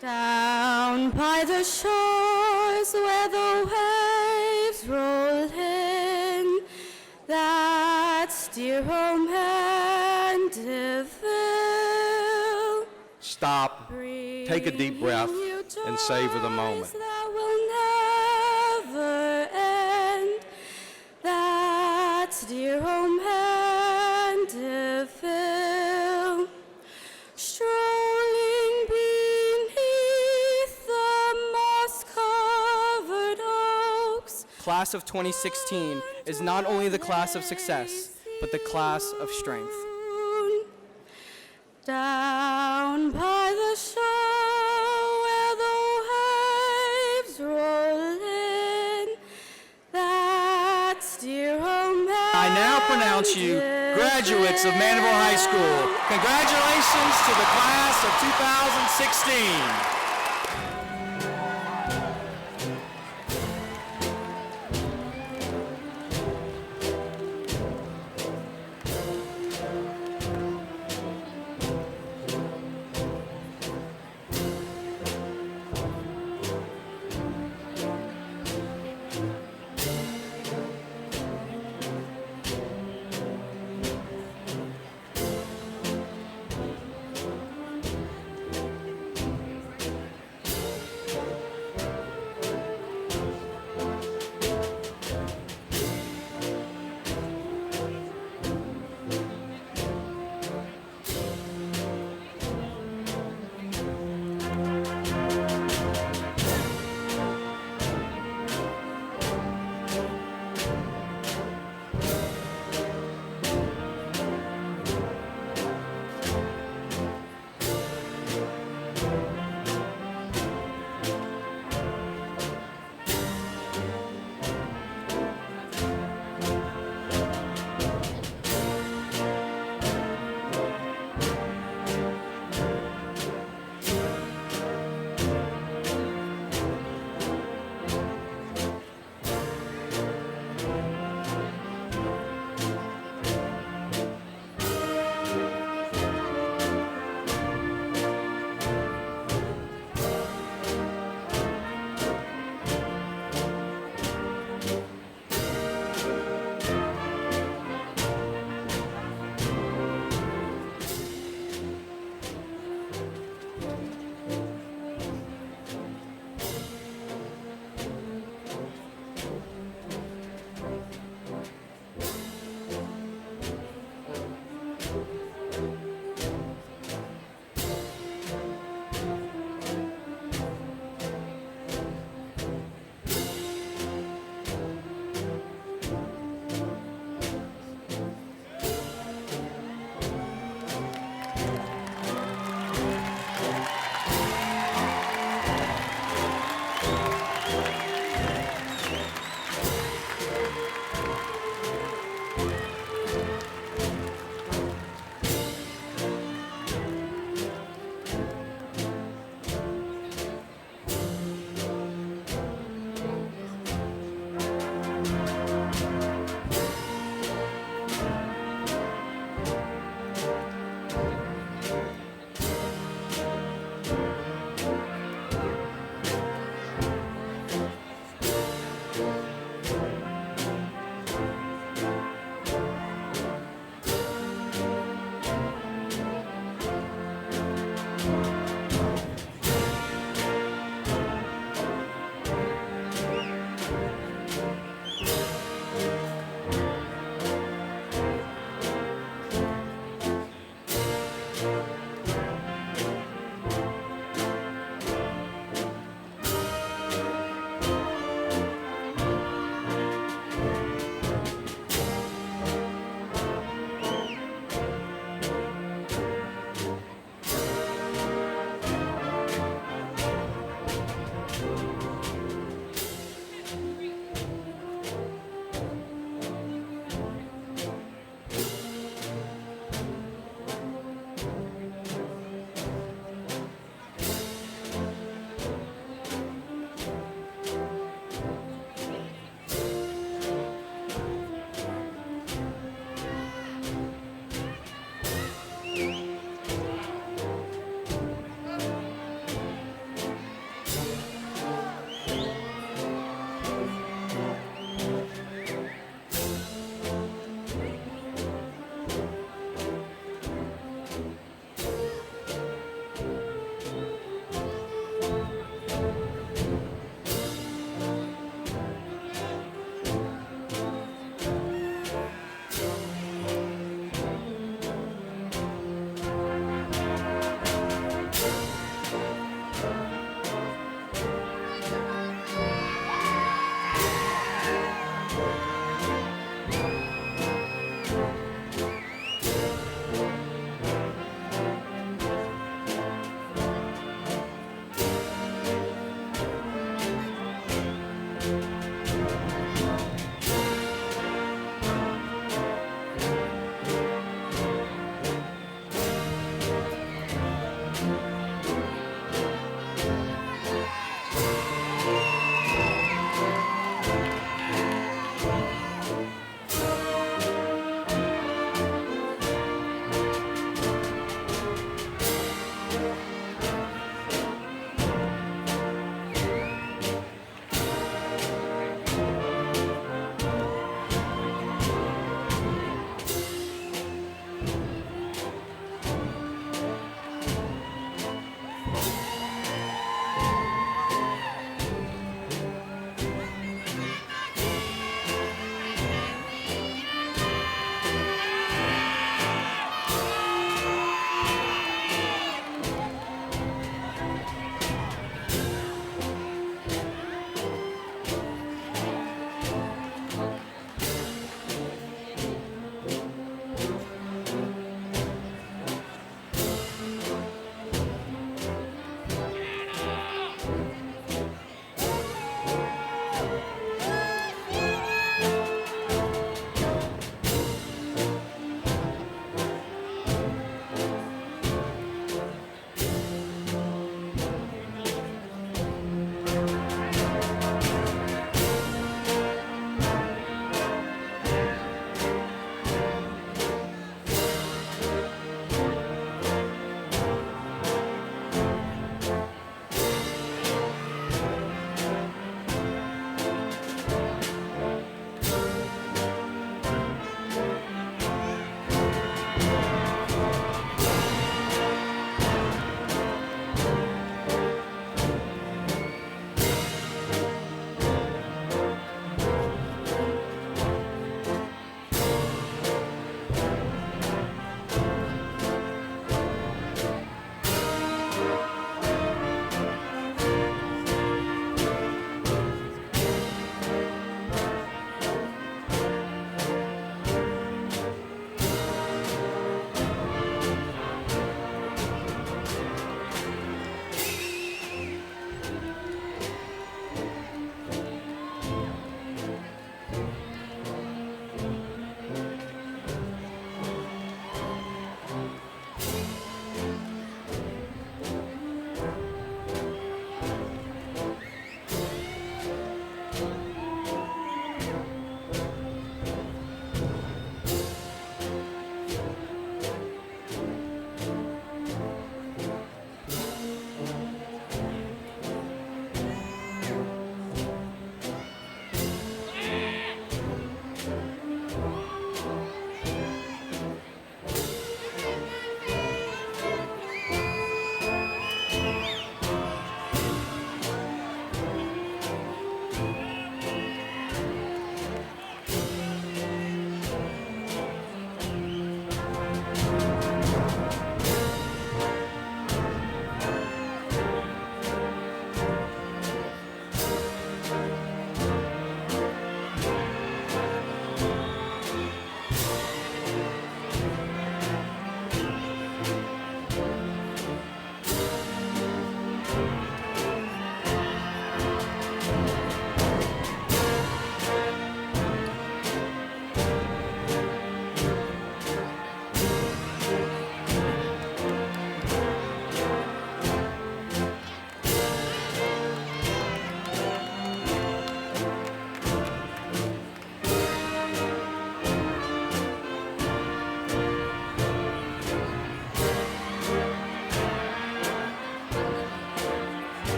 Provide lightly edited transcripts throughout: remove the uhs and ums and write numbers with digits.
Down by the shores where the waves roll in, that's dear old Mandeville. Stop, take a deep breath, and savor the moment. That will never end. That's dear old Mandeville. Strolling beneath the moss-covered oaks. Class of 2016 is not only the class of success, but the class of strength. Down by the shore where the waves roll in, that's dear old Mandeville. I now pronounce you graduates of Mandeville High School. Congratulations to the class of 2016.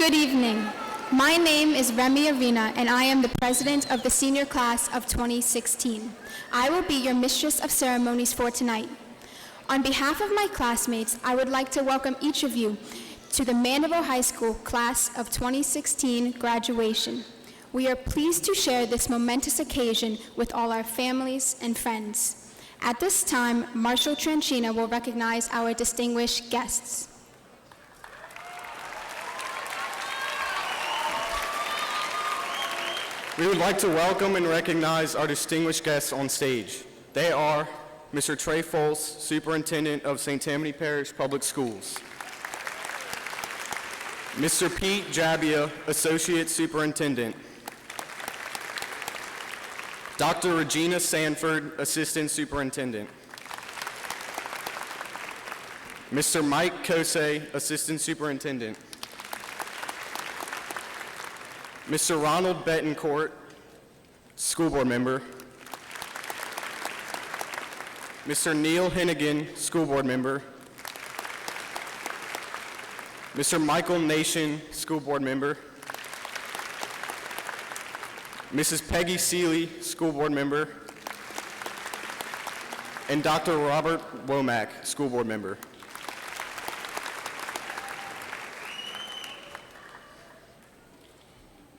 Good evening. My name is Remy Arena, and I am the president of the senior class of 2016. I will be your mistress of ceremonies for tonight. On behalf of my classmates, I would like to welcome each of you to the Mandeville High School class of 2016 graduation. We are pleased to share this momentous occasion with all our families and friends. At this time, Marshall Tranchina will recognize our distinguished guests. We would like to welcome and recognize our distinguished guests on stage. They are Mr. Trey Foles, Superintendent of St. Tammany Parish Public Schools. Mr. Pete Jabia, Associate Superintendent. Dr. Regina Sanford, Assistant Superintendent. Mr. Mike Kosey, Assistant Superintendent. Mr. Ronald Betancourt, School Board Member. Mr. Neil Hennigan, School Board Member. Mr. Michael Nation, School Board Member. Mrs. Peggy Seeley, School Board Member. And Dr. Robert Womack, School Board Member.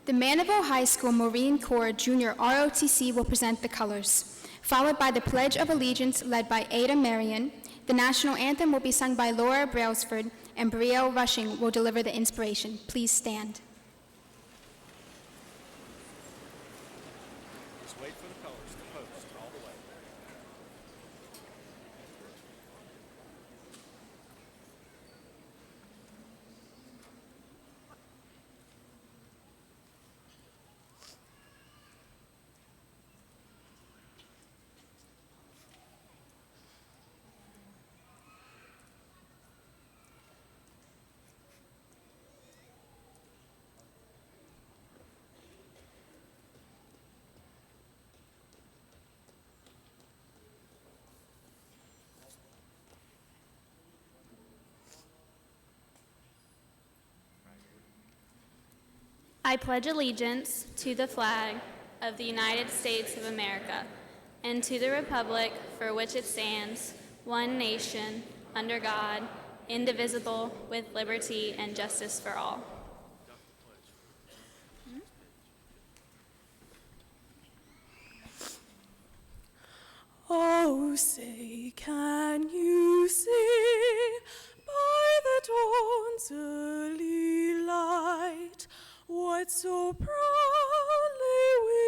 The Mandeville High School Marine Corps Junior ROTC will present the colors, followed by the Pledge of Allegiance led by Ada Marion. The national anthem will be sung by Laura Brailsford, and Brielle Rushing will deliver the inspiration. Please stand. Just wait for the colors to post all the way. I pledge allegiance to the flag of the United States of America and to the republic for which it stands, one nation, under God, indivisible, with liberty and justice for all. Oh, say, can you see by the dawn's early light what so proudly we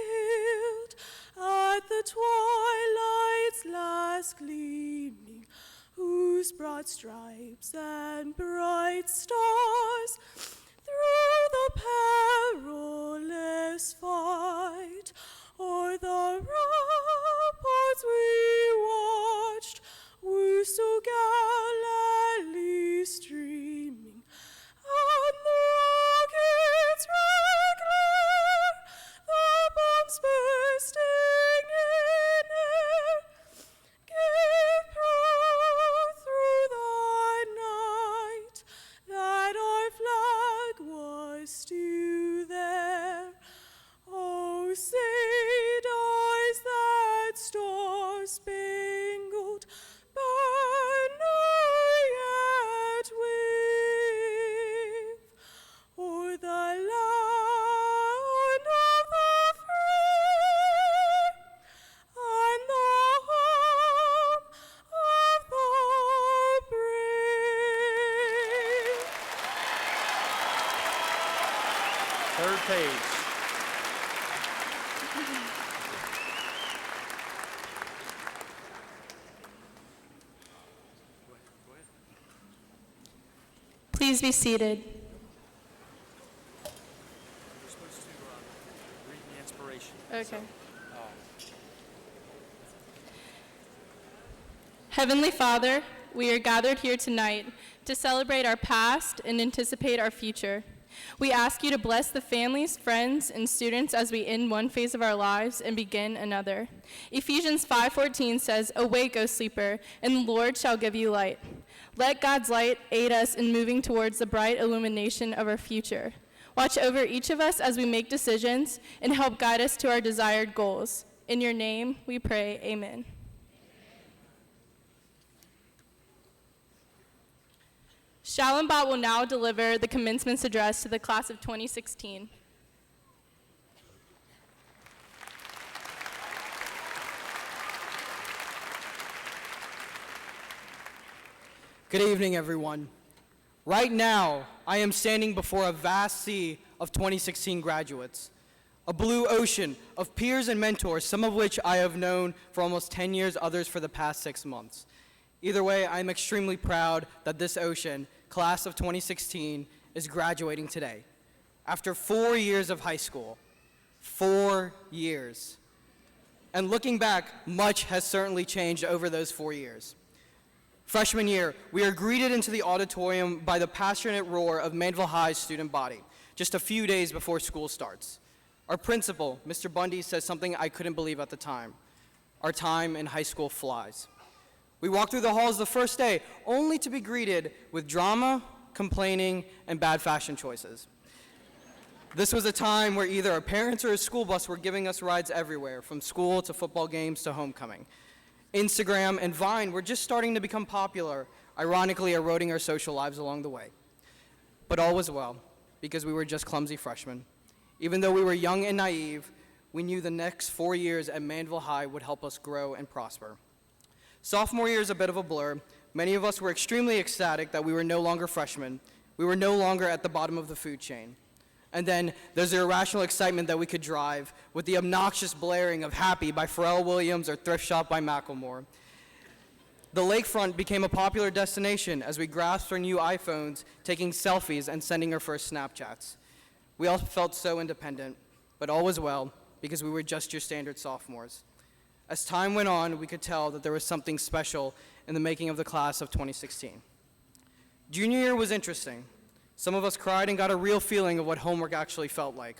hailed at the twilight's last gleaming, whose broad stripes and bright stars through the perilous fight o'er the ramparts we watched, were so gallantly streaming, and the rockets red glare, the bombs bursting in air, gave proof through the night that our flag was still there. Oh, say does that star-spangled banner yet wave o'er the land of the free and the home of the brave? Third page. Please be seated. You're supposed to read the inspiration. Okay. Heavenly Father, we are gathered here tonight to celebrate our past and anticipate our future. We ask you to bless the families, friends, and students as we end one phase of our lives and begin another. Ephesians 5:14 says, "Awake, O sleeper, and the Lord shall give you light." Let God's light aid us in moving towards the bright illumination of our future. Watch over each of us as we make decisions and help guide us to our desired goals. In your name we pray, amen. Shalom-Bot will now deliver the commencement address to the class of 2016. Good evening, everyone. Right now, I am standing before a vast sea of 2016 graduates, a blue ocean of peers and mentors, some of which I have known for almost 10 years, others for the past 6 months. Either way, I'm extremely proud that this ocean, class of 2016, is graduating today. After 4 years of high school, 4 years. And looking back, much has certainly changed over those 4 years. Freshman year, we are greeted into the auditorium by the passionate roar of Mandeville High's student body, just a few days before school starts. Our principal, Mr. Bundy, says something I couldn't believe at the time. Our time in high school flies. We walk through the halls the first day, only to be greeted with drama, complaining, and bad fashion choices. This was a time where either our parents or a school bus were giving us rides everywhere, from school to football games to homecoming. Instagram and Vine were just starting to become popular, ironically eroding our social lives along the way. But all was well, because we were just clumsy freshmen. Even though we were young and naive, we knew the next 4 years at Mandeville High would help us grow and prosper. Sophomore year is a bit of a blur. Many of us were extremely ecstatic that we were no longer freshmen. We were no longer at the bottom of the food chain. And then there's the irrational excitement that we could drive with the obnoxious blaring of Happy by Pharrell Williams or Thrift Shop by Macklemore. The lakefront became a popular destination as we grasped our new iPhones, taking selfies and sending our first Snapchats. We all felt so independent, but all was well because we were just your standard sophomores. As time went on, we could tell that there was something special in the making of the class of 2016. Junior year was interesting. Some of us cried and got a real feeling of what homework actually felt like.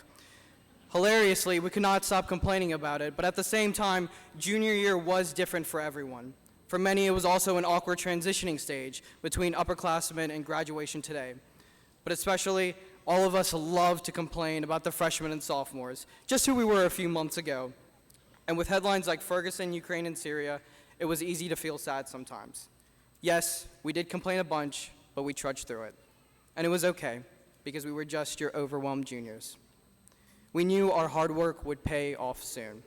Hilariously, we could not stop complaining about it, but at the same time, junior year was different for everyone. For many, it was also an awkward transitioning stage between upperclassmen and graduation today. But especially, all of us love to complain about the freshmen and sophomores, just who we were a few months ago. And with headlines like Ferguson, Ukraine, and Syria, it was easy to feel sad sometimes. Yes, we did complain a bunch, but we trudged through it. And it was okay, because we were just your overwhelmed juniors. We knew our hard work would pay off soon.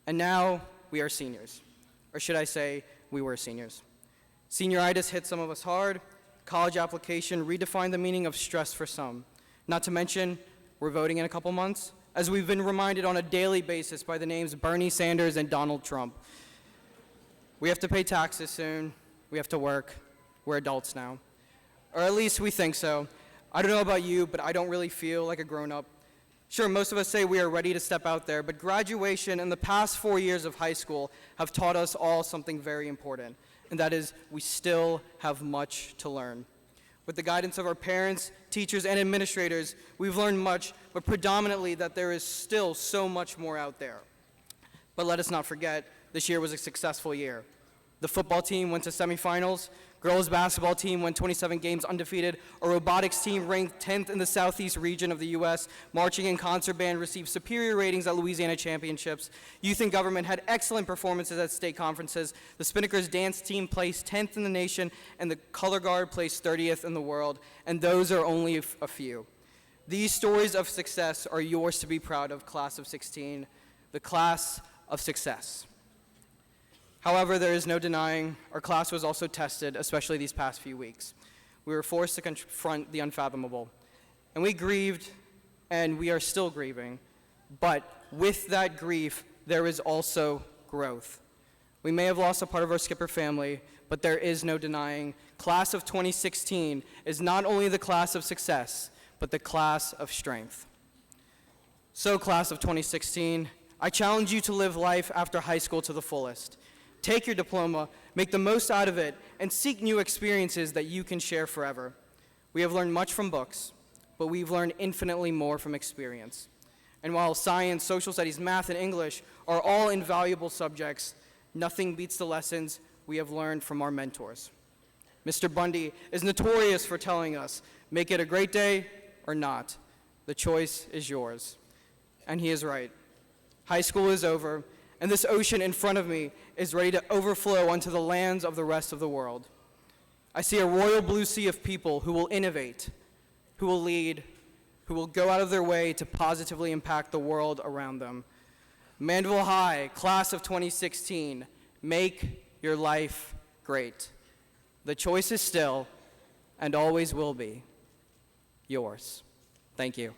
And now we are seniors. Or should I say, we were seniors. Senioritis hit some of us hard. College application redefined the meaning of stress for some. Not to mention, we're voting in a couple months, as we've been reminded on a daily basis by the names Bernie Sanders and Donald Trump. We have to pay taxes soon. We have to work. We're adults now. Or at least we think so. I don't know about you, but I don't really feel like a grown-up. Sure, most of us say we are ready to step out there, but graduation and the past 4 years of high school have taught us all something very important, and that is we still have much to learn. With the guidance of our parents, teachers, and administrators, we've learned much, but predominantly that there is still so much more out there. But let us not forget, this year was a successful year. The football team went to semifinals, girls basketball team went 27 games undefeated, a robotics team ranked 10th in the southeast region of the U.S., marching and concert band received superior ratings at Louisiana championships, youth and government had excellent performances at state conferences, the Spinnakers dance team placed 10th in the nation, and the color guard placed 30th in the world, and those are only a few. These stories of success are yours to be proud of, class of 16, the class of success. However, there is no denying our class was also tested, especially these past few weeks. We were forced to confront the unfathomable. And we grieved, and we are still grieving. But with that grief, there is also growth. We may have lost a part of our Skipper family, but there is no denying class of 2016 is not only the class of success, but the class of strength. So, class of 2016, I challenge you to live life after high school to the fullest. Take your diploma, make the most out of it, and seek new experiences that you can share forever. We have learned much from books, but we've learned infinitely more from experience. And while science, social studies, math, and English are all invaluable subjects, nothing beats the lessons we have learned from our mentors. Mr. Bundy is notorious for telling us, make it a great day or not. The choice is yours. And he is right. High school is over, and this ocean in front of me is ready to overflow onto the lands of the rest of the world. I see a royal blue sea of people who will innovate, who will lead, who will go out of their way to positively impact the world around them. Mandeville High, class of 2016, make your life great. The choice is still, and always will be, yours. Thank you.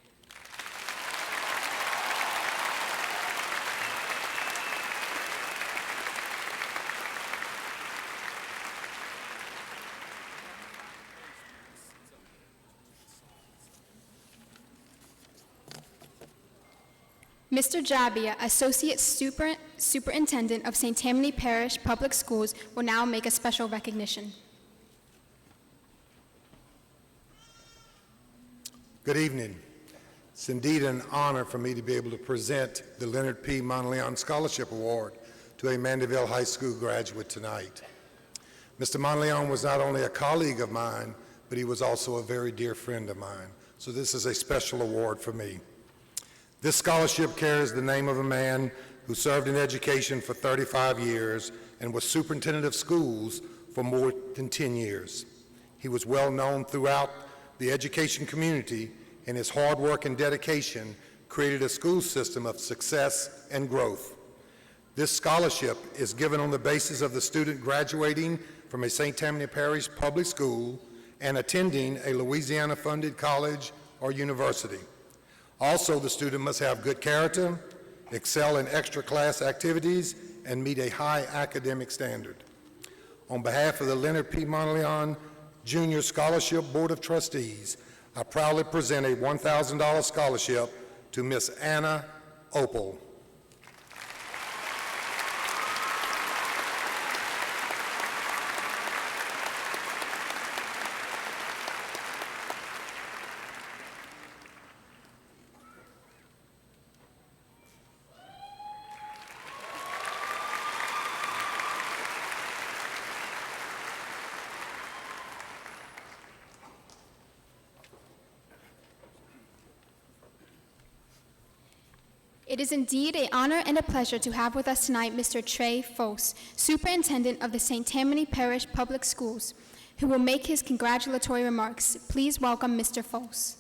Mr. Jabia, Associate Superintendent of St. Tammany Parish Public Schools, will now make a special recognition. Good evening. It's indeed an honor for me to be able to present the Leonard P. Monteleone Scholarship Award to a Mandeville High School graduate tonight. Mr. Monteleone was not only a colleague of mine, but he was also a very dear friend of mine. So this is a special award for me. This scholarship carries the name of a man who served in education for 35 years and was superintendent of schools for more than 10 years. He was well known throughout the education community, and his hard work and dedication created a school system of success and growth. This scholarship is given on the basis of the student graduating from a St. Tammany Parish public school and attending a Louisiana-funded college or university. Also, the student must have good character, excel in extra class activities, and meet a high academic standard. On behalf of the Leonard P. Monteleone Junior Scholarship Board of Trustees, I proudly present a $1,000 scholarship to Miss Anna Opal. It is indeed an honor and a pleasure to have with us tonight Mr. Trey Fos, Superintendent of the St. Tammany Parish Public Schools, who will make his congratulatory remarks. Please welcome Mr. Fos.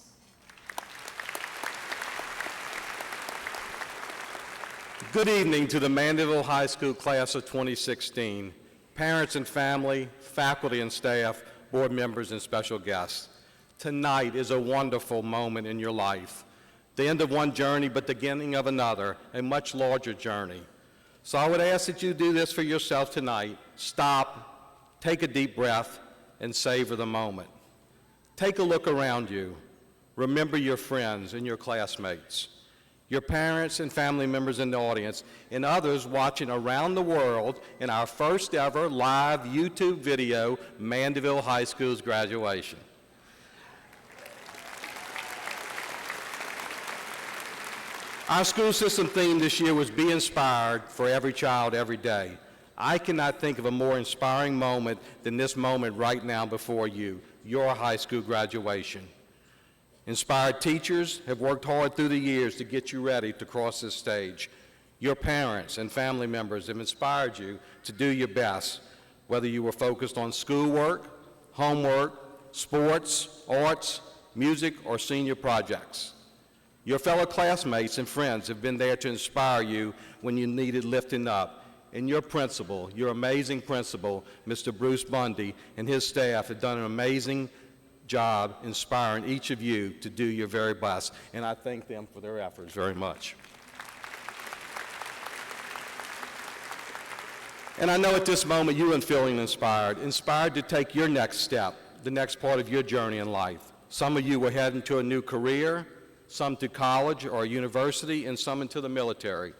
Good evening to the Mandeville High School class of 2016, parents and family, faculty and staff, board members and special guests. Tonight is a wonderful moment in your life. The end of one journey, but the beginning of another, a much larger journey. So I would ask that you do this for yourself tonight. Stop, take a deep breath, and savor the moment. Take a look around you. Remember your friends and your classmates, your parents and family members in the audience, and others watching around the world in our first ever live YouTube video, Mandeville High School's graduation. Our school system theme this year was Be Inspired for Every Child, Every Day. I cannot think of a more inspiring moment than this moment right now before you, your high school graduation. Inspired teachers have worked hard through the years to get you ready to cross this stage. Your parents and family members have inspired you to do your best, whether you were focused on schoolwork, homework, sports, arts, music, or senior projects. Your fellow classmates and friends have been there to inspire you when you needed lifting up. And your principal, your amazing principal, Mr. Bruce Bundy, and his staff have done an amazing job inspiring each of you to do your very best. And I thank them for their efforts very much. And I know at this moment you are feeling inspired to take your next step, the next part of your journey in life. Some of you were heading to a new career, some to college or university, and some into the military.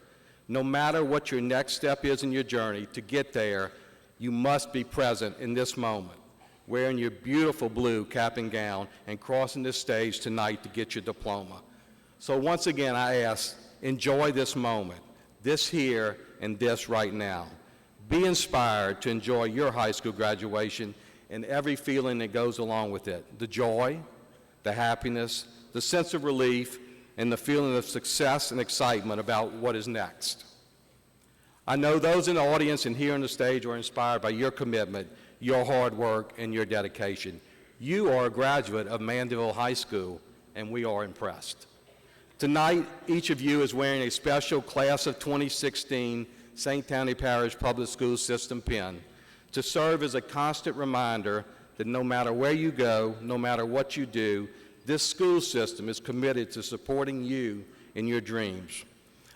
No matter what your next step is in your journey, to get there, you must be present in this moment, wearing your beautiful blue cap and gown and crossing this stage tonight to get your diploma. So once again, I ask, enjoy this moment, this here and this right now. Be inspired to enjoy your high school graduation and every feeling that goes along with it, the joy, the happiness, the sense of relief, and the feeling of success and excitement about what is next. I know those in the audience and here on the stage are inspired by your commitment, your hard work, and your dedication. You are a graduate of Mandeville High School, and we are impressed. Tonight, each of you is wearing a special Class of 2016 St. Tammany Parish Public School System pin to serve as a constant reminder that no matter where you go, no matter what you do, this school system is committed to supporting you in your dreams.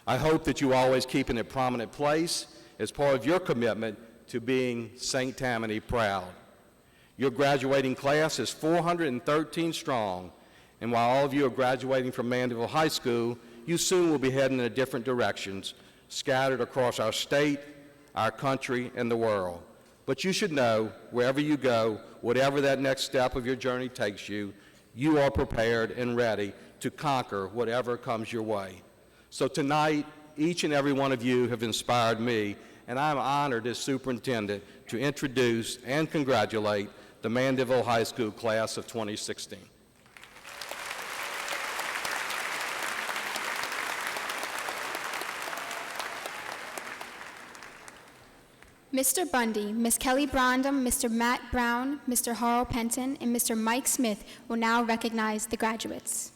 I hope that you always keep in a prominent place as part of your commitment to being St. Tammany proud. Your graduating class is 413 strong, and while all of you are graduating from Mandeville High School, you soon will be heading in different directions, scattered across our state, our country, and the world. But you should know, wherever you go, whatever that next step of your journey takes you, you are prepared and ready to conquer whatever comes your way. So tonight, each and every one of you have inspired me, and I'm honored as superintendent to introduce and congratulate the Mandeville High School class of 2016. Mr. Bundy, Ms. Kelly Brondum, Mr. Matt Brown, Mr. Harl Penton, and Mr. Mike Smith will now recognize the graduates.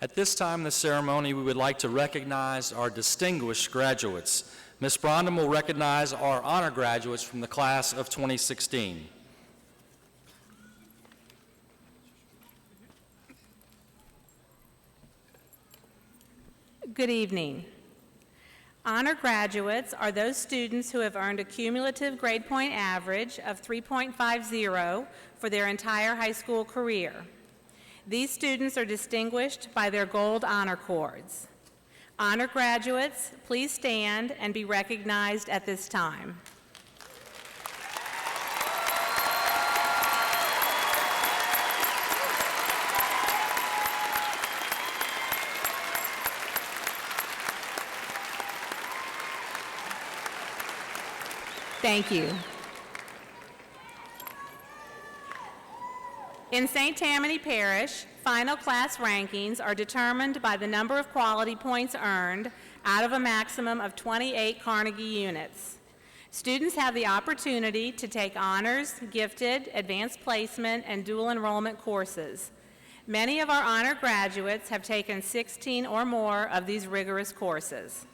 At this time in the ceremony, we would like to recognize our distinguished graduates. Ms. Brondum will recognize our honor graduates from the class of 2016. Good evening. Honor graduates are those students who have earned a cumulative grade point average of 3.50 for their entire high school career. These students are distinguished by their gold honor cords. Honor graduates, please stand and be recognized at this time. Thank you. In St. Tammany Parish, final class rankings are determined by the number of quality points earned out of a maximum of 28 Carnegie units. Students have the opportunity to take honors, gifted, advanced placement, and dual enrollment courses. Many of our honor graduates have taken 16 or more of these rigorous courses.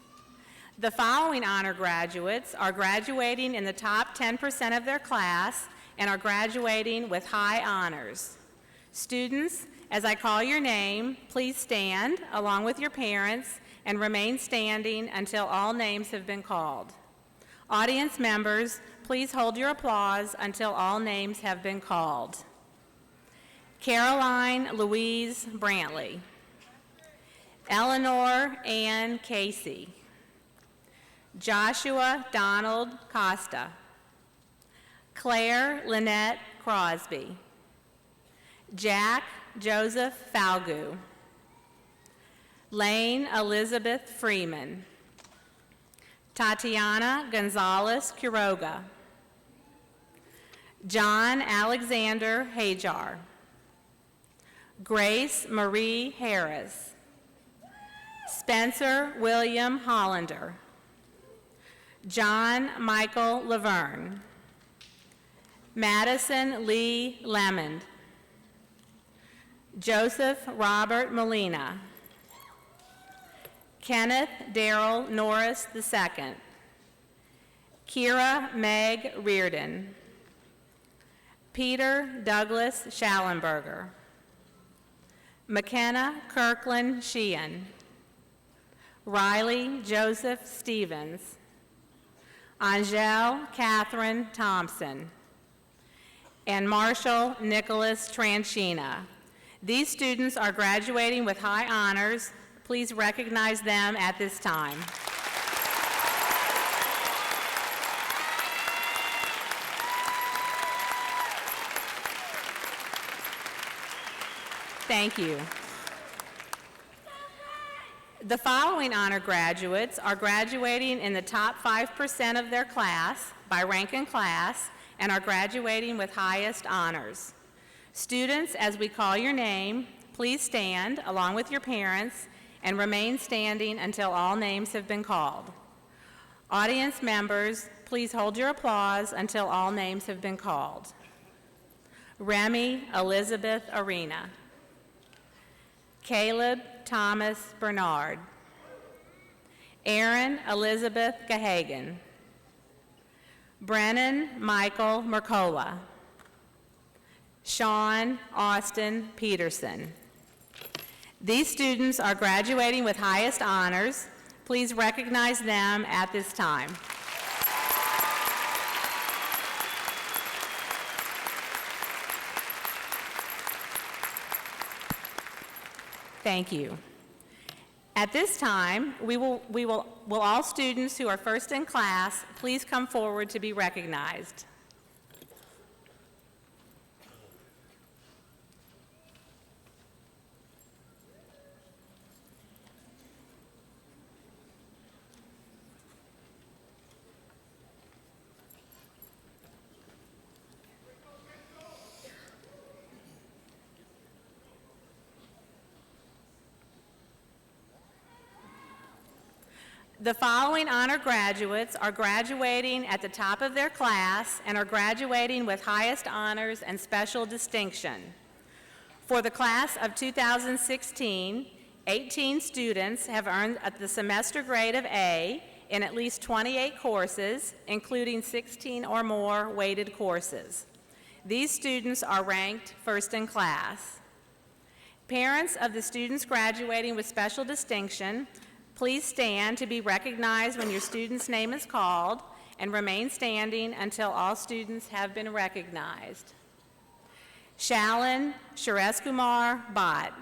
The following honor graduates are graduating in the top 10% of their class and are graduating with high honors. Students, as I call your name, please stand along with your parents and remain standing until all names have been called. Audience members, please hold your applause until all names have been called. Caroline Louise Brantley. Eleanor Ann Casey. Joshua Donald Costa. Claire Lynette Crosby. Jack Joseph Falgu. Lane Elizabeth Freeman. Tatiana Gonzalez Quiroga. John Alexander Hajar. Grace Marie Harris. Spencer William Hollander. John Michael Laverne. Madison Lee Lemond. Joseph Robert Molina. Kenneth Darrell Norris II, Kira Meg Reardon, Peter Douglas Schallenberger, McKenna Kirkland Sheehan, Riley Joseph Stevens, Angel Catherine Thompson, and Marshall Nicholas Tranchina. These students are graduating with high honors. Please recognize them at this time. Thank you. The following honor graduates are graduating in the top 5% of their class by rank in class and are graduating with highest honors. Students, as we call your name, please stand along with your parents and remain standing until all names have been called. Audience members, please hold your applause until all names have been called. Remy Elizabeth Arena. Caleb Thomas Bernard. Erin Elizabeth Gahagan. Brennan Michael Mercola. Sean Austin Peterson. These students are graduating with highest honors. Please recognize them at this time. Thank you. At this time, will all students who are first in class please come forward to be recognized. The following honor graduates are graduating at the top of their class and are graduating with highest honors and special distinction. For the class of 2016, 18 students have earned the semester grade of A in at least 28 courses, including 16 or more weighted courses. These students are ranked first in class. Parents of the students graduating with special distinction, please stand to be recognized when your student's name is called and remain standing until all students have been recognized. Shalin Sureskumar Bhatt,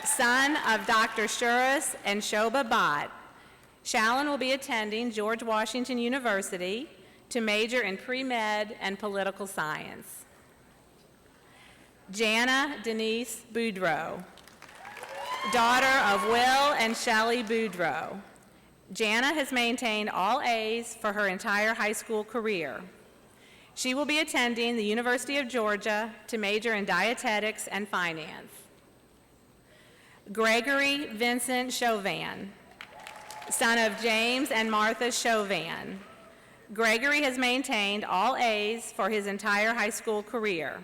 son of Dr. Shuras and Shobha Bhatt. Shalin will be attending George Washington University to major in pre-med and political science. Jana Denise Boudreau, daughter of Will and Shelley Boudreau. Jana has maintained all A's for her entire high school career. She will be attending the University of Georgia to major in dietetics and finance. Gregory Vincent Chauvin, son of James and Martha Chauvin. Gregory has maintained all A's for his entire high school career.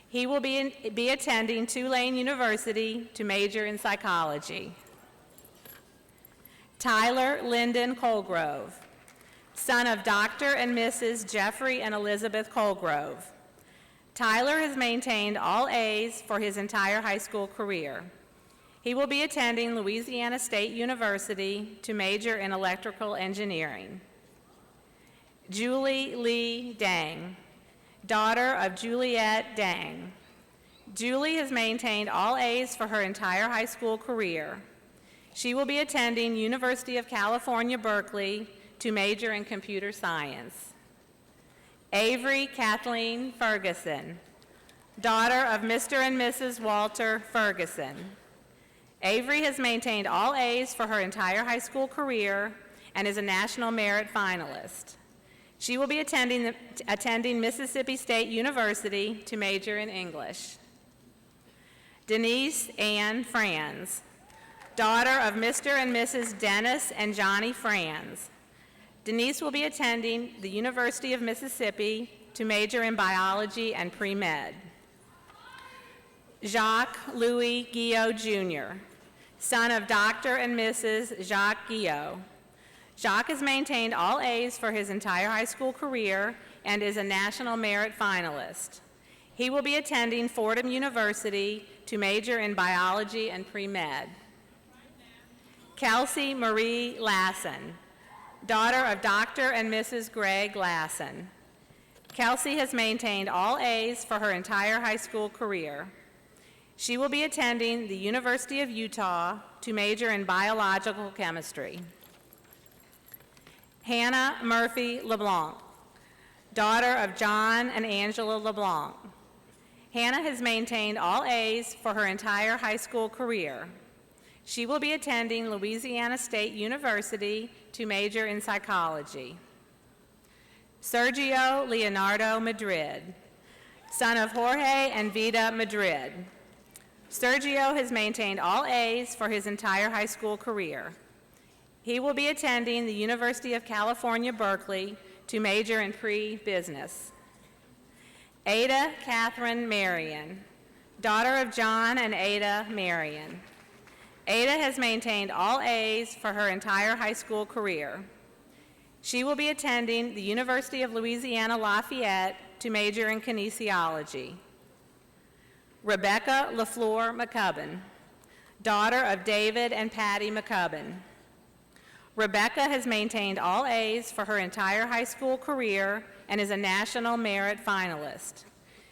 He will be attending Tulane University to major in psychology. Tyler Lyndon Colgrove, son of Dr. and Mrs. Jeffrey and Elizabeth Colgrove. Tyler has maintained all A's for his entire high school career. He will be attending Louisiana State University to major in electrical engineering. Julie Lee Dang, daughter of Juliet Dang. Julie has maintained all A's for her entire high school career. She will be attending University of California, Berkeley to major in computer science. Avery Kathleen Ferguson, daughter of Mr. and Mrs. Walter Ferguson. Avery has maintained all A's for her entire high school career and is a National Merit Finalist. She will be attending Mississippi State University to major in English. Denise Ann Franz, daughter of Mr. and Mrs. Dennis and Johnny Franz. Denise will be attending the University of Mississippi to major in biology and pre-med. Jacques Louis Guillot Jr., son of Dr. and Mrs. Jacques Guillot. Jacques has maintained all A's for his entire high school career and is a National Merit finalist. He will be attending Fordham University to major in biology and pre-med. Kelsey Marie Lassen, daughter of Dr. and Mrs. Greg Lassen. Kelsey has maintained all A's for her entire high school career. She will be attending the University of Utah to major in biological chemistry. Hannah Murphy LeBlanc, daughter of John and Angela LeBlanc. Hannah has maintained all A's for her entire high school career. She will be attending Louisiana State University to major in psychology. Sergio Leonardo Madrid, son of Jorge and Vida Madrid. Sergio has maintained all A's for his entire high school career. He will be attending the University of California, Berkeley to major in pre-business. Ada Catherine Marion, daughter of John and Ada Marion. Ada has maintained all A's for her entire high school career. She will be attending the University of Louisiana Lafayette to major in kinesiology. Rebecca LaFleur McCubbin, daughter of David and Patty McCubbin. Rebecca has maintained all A's for her entire high school career and is a National Merit finalist.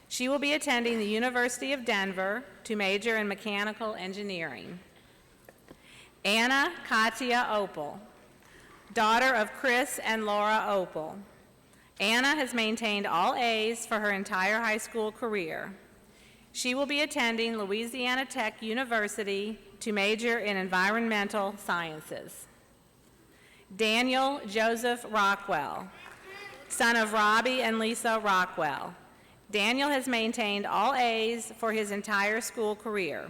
She will be attending the University of Denver to major in mechanical engineering. Anna Katia Opel, daughter of Chris and Laura Opel. Anna has maintained all A's for her entire high school career. She will be attending Louisiana Tech University to major in environmental sciences. Daniel Joseph Rockwell, son of Robbie and Lisa Rockwell. Daniel has maintained all A's for his entire school career.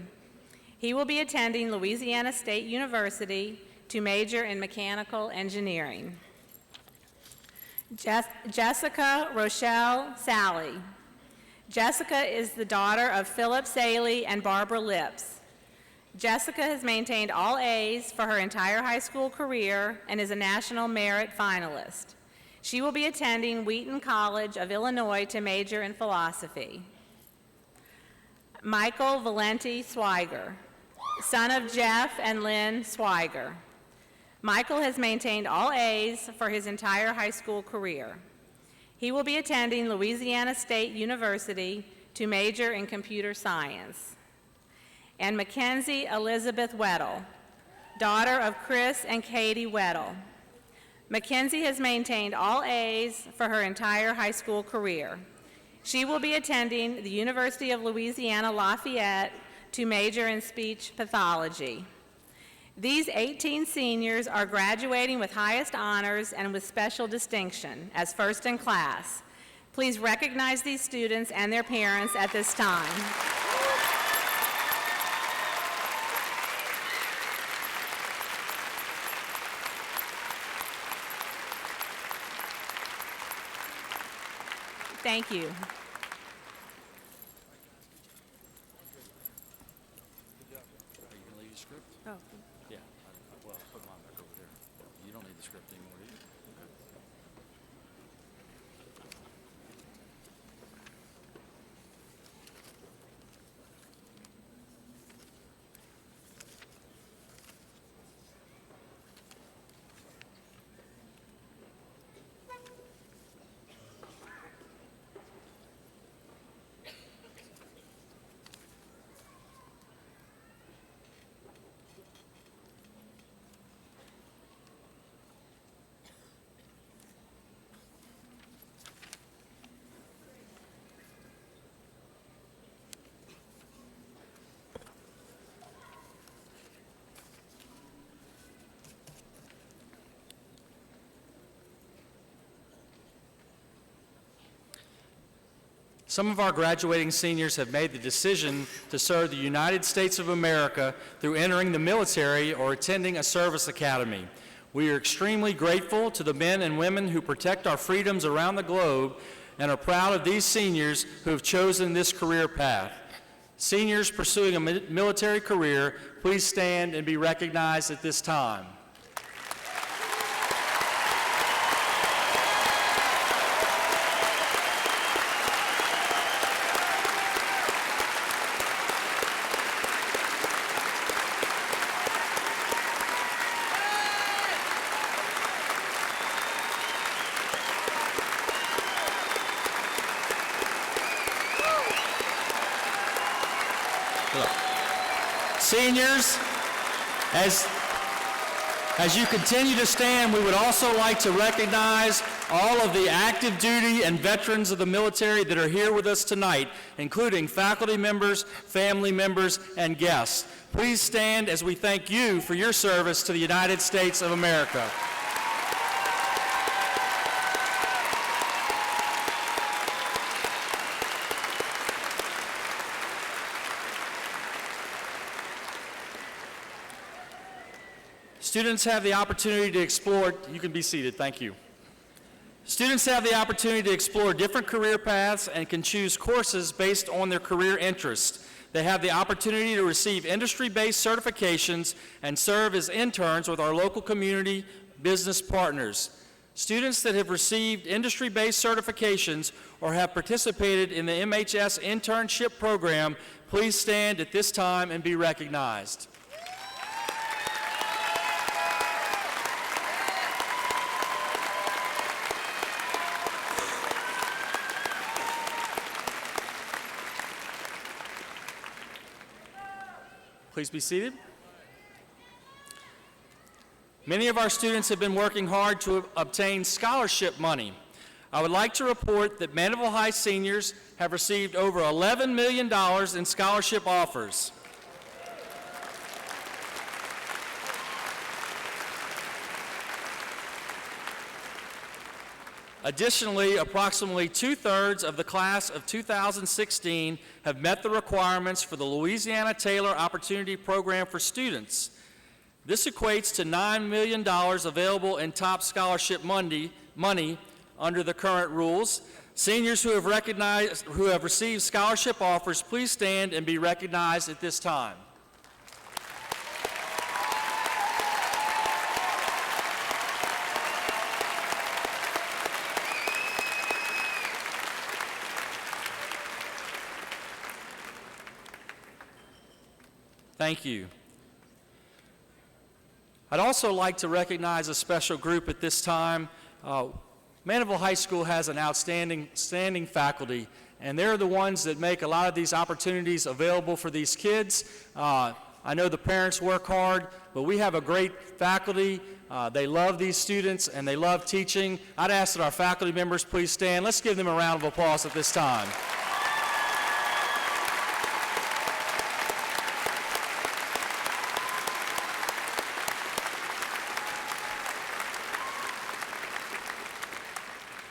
He will be attending Louisiana State University to major in mechanical engineering. Jessica Rochelle Sally. Jessica is the daughter of Philip Saley and Barbara Lips. Jessica has maintained all A's for her entire high school career and is a National Merit finalist. She will be attending Wheaton College of Illinois to major in philosophy. Michael Valenti Swiger, son of Jeff and Lynn Swiger. Michael has maintained all A's for his entire high school career. He will be attending Louisiana State University to major in computer science. And Mackenzie Elizabeth Weddle, daughter of Chris and Katie Weddle. Mackenzie has maintained all A's for her entire high school career. She will be attending the University of Louisiana Lafayette to major in speech pathology. These 18 seniors are graduating with highest honors and with special distinction as first in class. Please recognize these students and their parents at this time. Thank you. Oh. Yeah, well, put mine back over there. You don't need the script anymore, do you? Some of our graduating seniors have made the decision to serve the United States of America through entering the military or attending a service academy. We are extremely grateful to the men and women who protect our freedoms around the globe and are proud of these seniors who have chosen this career path. Seniors pursuing a military career, please stand and be recognized at this time. Seniors, as you continue to stand, we would also like to recognize all of the active duty and veterans of the military that are here with us tonight, including faculty members, family members, and guests. Please stand as we thank you for your service to the United States of America. Students have the opportunity to explore, you can be seated, thank you. Students have the opportunity to explore different career paths and can choose courses based on their career interests. They have the opportunity to receive industry-based certifications and serve as interns with our local community business partners. Students that have received industry-based certifications or have participated in the MHS internship program, please stand at this time and be recognized. Please be seated. Many of our students have been working hard to obtain scholarship money. I would like to report that Mandeville High seniors have received over $11 million in scholarship offers. Additionally, approximately 2/3 of the class of 2016 have met the requirements for the Louisiana Taylor Opportunity Program for students. This equates to $9 million available in top scholarship money under the current rules. Seniors who have received scholarship offers, please stand and be recognized at this time. Thank you. I'd also like to recognize a special group at this time. Mandeville High School has an outstanding faculty, and they're the ones that make a lot of these opportunities available for these kids. I know the parents work hard, but we have a great faculty. They love these students, and they love teaching. I'd ask that our faculty members please stand. Let's give them a round of applause at this time.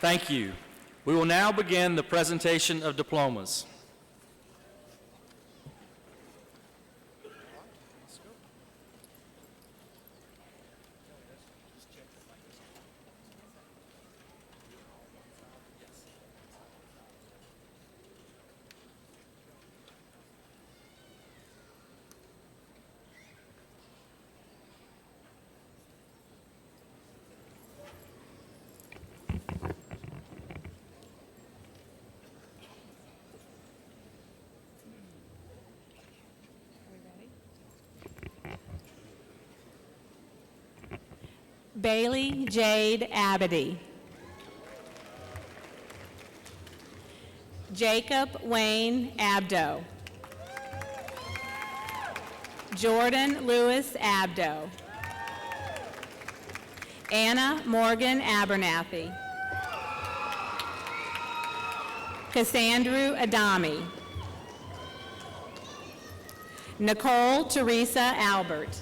Thank you. We will now begin the presentation of diplomas. Bailey Jade Abity. Jacob Wayne Abdo. Jordan Lewis Abdo. Anna Morgan Abernathy. Cassandra Adami. Nicole Teresa Albert.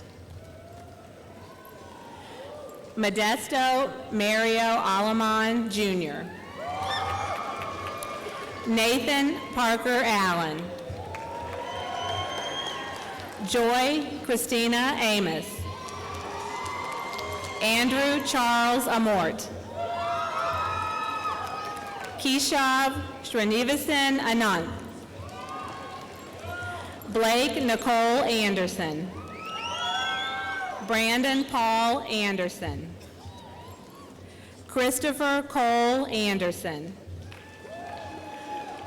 Modesto Mario Alamon, Jr. Nathan Parker Allen. Joy Christina Amos. Andrew Charles Amort. Keshav Srinivasan Anant. Blake Nicole Anderson. Brandon Paul Anderson. Christopher Cole Anderson.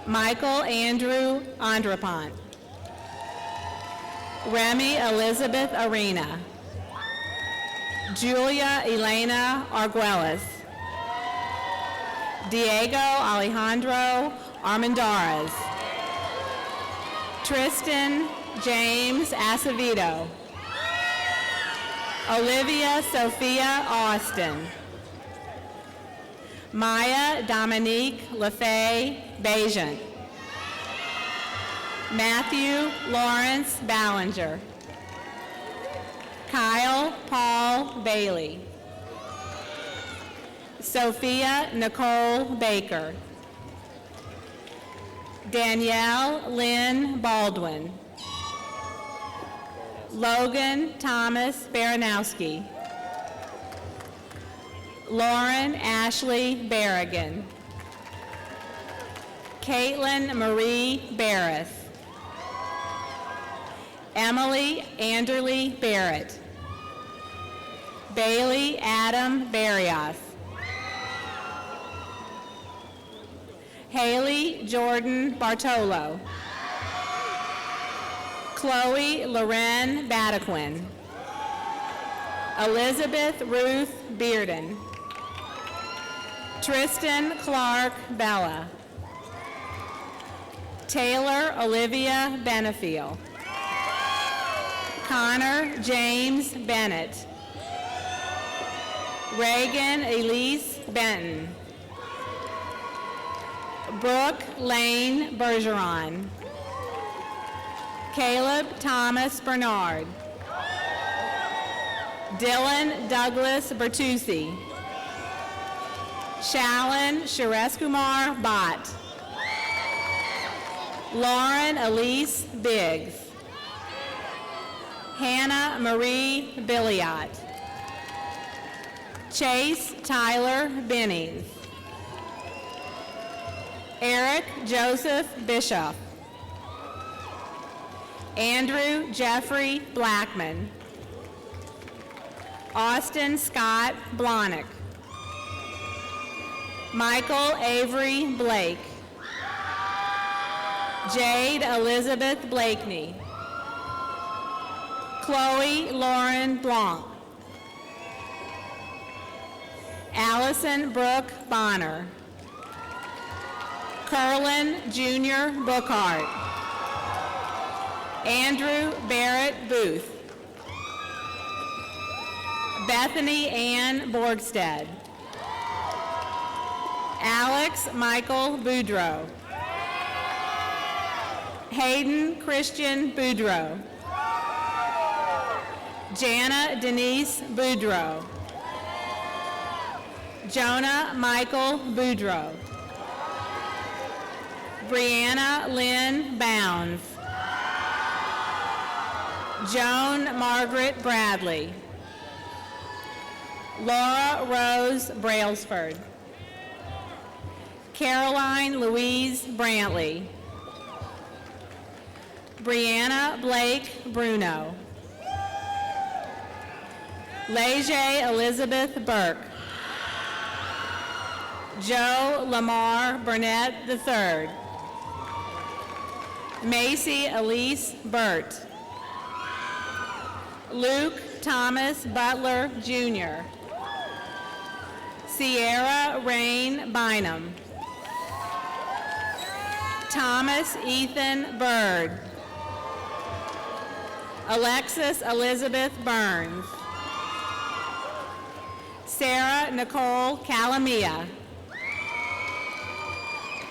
Michael Andrew Andrapont. Remy Elizabeth Arena. Julia Elena Arguelles. Diego Alejandro Armendariz. Tristan James Acevedo. Olivia Sophia Austin. Maya Dominique LaFay Bajan. Matthew Lawrence Ballinger. Kyle Paul Bailey. Sophia Nicole Baker. Danielle Lynn Baldwin. Logan Thomas Baranowski. Lauren Ashley Berrigan. Caitlin Marie Barris. Emily Anderly Barrett. Bailey Adam Barrios. Haley Jordan Bartolo. Chloe Loren Badaquin. Elizabeth Ruth Bearden. Tristan Clark Bella. Taylor Olivia Benefiel. Connor James Bennett. Reagan Elise Benton. Brooke Lane Bergeron. Caleb Thomas Bernard. Dylan Douglas Bertuzzi. Shalyn Sureskumar Bott. Lauren Elise Biggs. Hannah Marie Billiot. Chase Tyler Bennies. Eric Joseph Bishop. Andrew Jeffrey Blackman. Austin Scott Blonick. Michael Avery Blake. Jade Elizabeth Blakeney. Chloe Lauren Blanc. Allison Brooke Bonner. Curlin Jr. Bookhart. Andrew Barrett Booth. Bethany Ann Borgstead. Alex Michael Boudreau. Hayden Christian Boudreau. Jana Denise Boudreau. Jonah Michael Boudreau. Brianna Lynn Bounds. Joan Margaret Bradley. Laura Rose Brailsford. Caroline Louise Brantley. Brianna Blake Bruno. Leje Elizabeth Burke. Joe Lamar Burnett III. Macy Elise Burt. Luke Thomas Butler Jr. Sierra Rain Bynum. Thomas Ethan Bird. Alexis Elizabeth Burns. Sarah Nicole Calamia.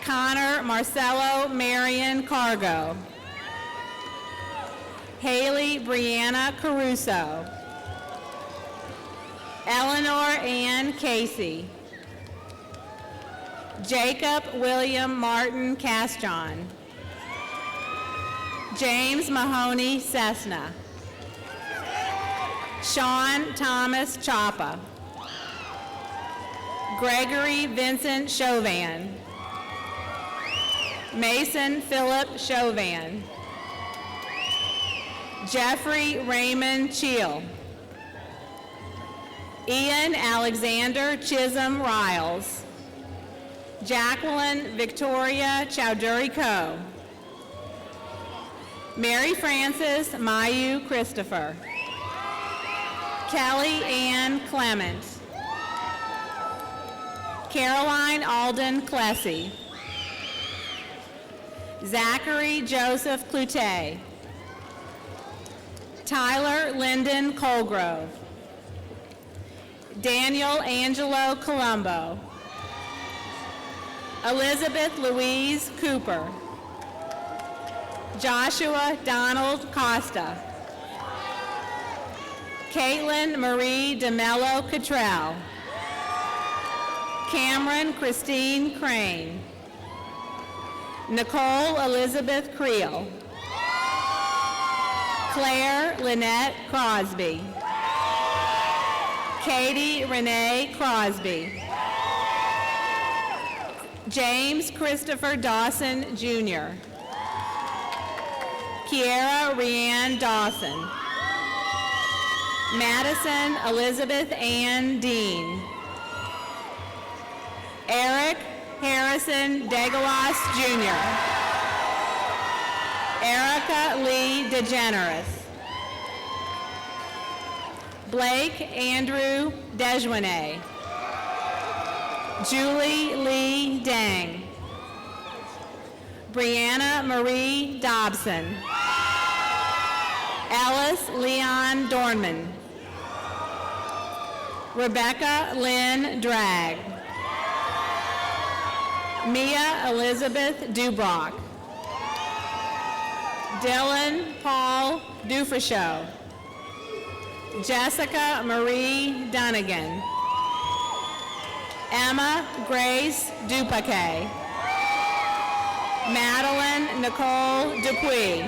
Connor Marcelo Marion Cargo. Haley Brianna Caruso. Eleanor Ann Casey. Jacob William Martin Castron. James Mahoney Cessna. Sean Thomas Chapa. Gregory Vincent Chauvin. Mason Philip Chauvin. Jeffrey Raymond Cheel. Ian Alexander Chisholm Riles. Jacqueline Victoria Chowdhury Coe. Mary Frances Mayu Christopher. Kelly Ann Clement. Caroline Alden Clessy. Zachary Joseph Cloutey. Tyler Lyndon Colgrove. Daniel Angelo Colombo. Elizabeth Louise Cooper. Joshua Donald Costa. Caitlin Marie DeMello Cottrell. Cameron Christine Crane. Nicole Elizabeth Creel. Claire Lynette Crosby. Katie Renee Crosby. James Christopher Dawson, Jr. Kiera Rianne Dawson. Madison Elizabeth Ann Dean. Eric Harrison Degawas, Jr. Erica Lee DeGeneres. Blake Andrew Dejuane. Julie Lee Dang. Brianna Marie Dobson. Ellis Leon Dornman. Rebecca Lynn Dragg. Mia Elizabeth Dubrock. Dylan Paul Dufreshow. Jessica Marie Dunnigan. Emma Grace Dupaquet. Madeline Nicole Dupuy.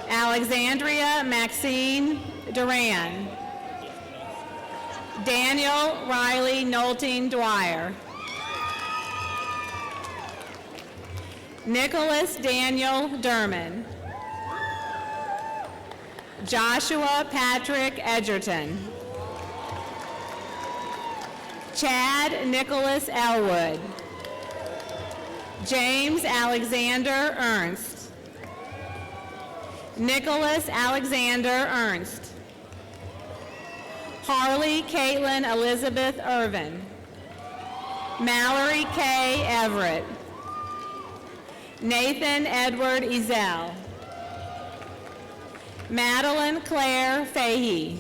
Alexandria Maxine Duran. Daniel Riley Nolting Dwyer. Nicholas Daniel Derman. Joshua Patrick Edgerton. Chad Nicholas Elwood. James Alexander Ernst. Nicholas Alexander Ernst. Harley Caitlin Elizabeth Irvin. Mallory K. Everett. Nathan Edward Ezel. Madeline Claire Fahey.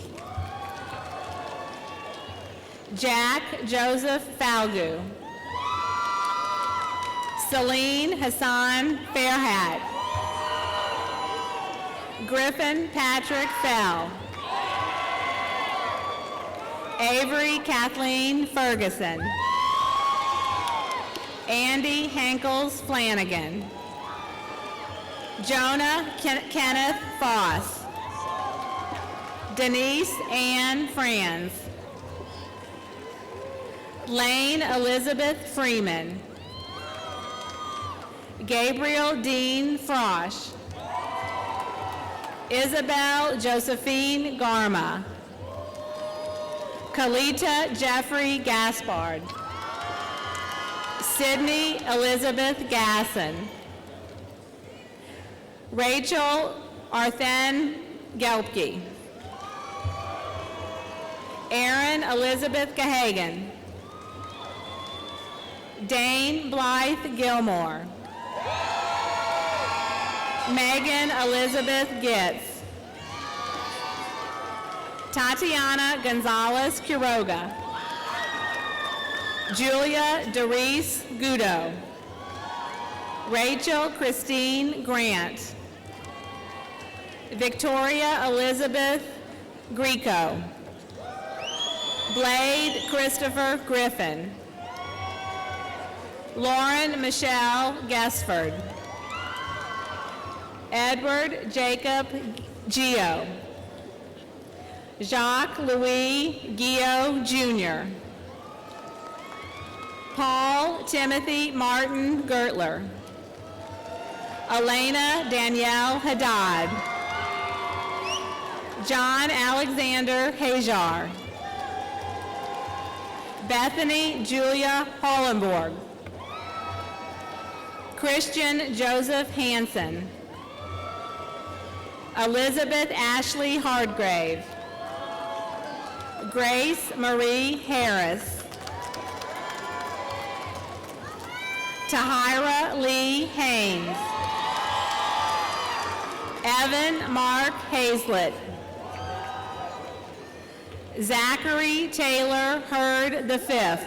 Jack Joseph Falgu. Celine Hassan Fairhat. Griffin Patrick Fell. Avery Kathleen Ferguson. Andy Hankels Flanagan. Jonah Kenneth Foss. Denise Ann Franz. Lane Elizabeth Freeman. Gabriel Dean Frosch. Isabel Josephine Garma. Kalita Jeffrey Gaspard. Sydney Elizabeth Gasson. Rachel Arthen Gelpke. Erin Elizabeth Gahagan. Dane Blythe Gilmore. Megan Elizabeth Gitz. Tatiana Gonzalez Quiroga. Julia Doris Gudo. Rachel Christine Grant. Victoria Elizabeth Greco. Blade Christopher Griffin. Lauren Michelle Gesford. Edward Jacob Gio. Jacques Louis Guillot Jr. Paul Timothy Martin Gertler. Elena Danielle Haddad. John Alexander Hajar. Bethany Julia Hollenborg. Christian Joseph Hansen. Elizabeth Ashley Hardgrave. Grace Marie Harris. Tahira Lee Haynes. Evan Mark Hazlett. Zachary Taylor Hurd V.